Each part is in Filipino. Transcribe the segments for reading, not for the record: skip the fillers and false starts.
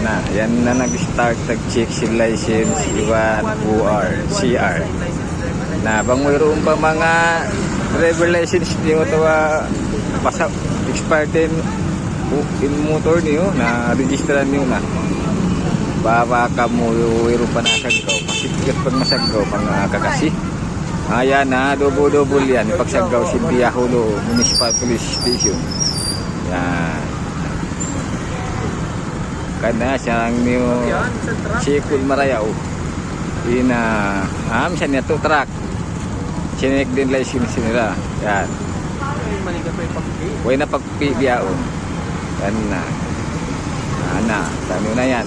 na. Yan na nag-start nag-check si license iwan UR, CR. Na bang mayroon pa mga driver license niyo to expired in motor niyo na registeran niyo na. Baba ka mo mayroon pa nasagaw. Masikit pag masagaw mga kakasi. Ayan na, double yan. Pagsagaw si Biyahulo Municipal Police Station. Yan. Kana siyang niyo Sikul Marayaw. Ina, siya niya to truck. Sinek din license nila. Yan. Huwag na pagpibiyaon. Yan na. Ana, sabi na yan.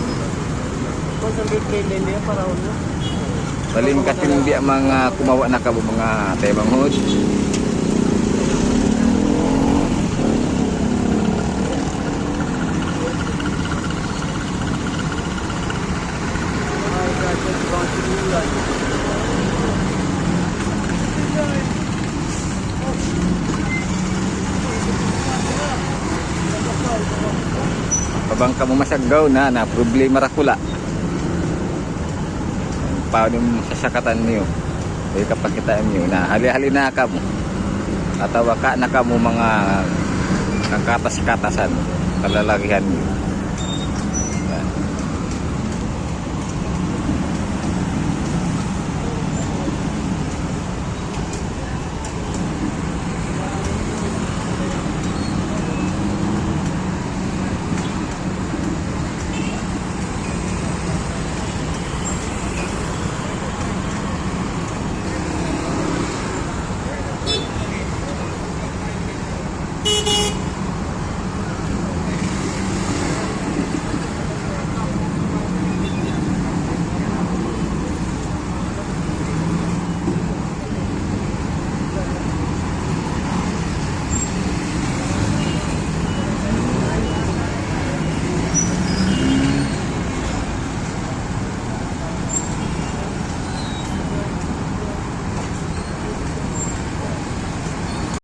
Baling katindi mga kumawa na kabo mga tayong hood. Pabang ka mo masagaw na problema rakula. Paano yung sasakatan niyo? Ay kapakitaan niyo na hali-hali na ka mo. Atawa ka na ka mo mga kakatas-katasan kalalakihan niyo.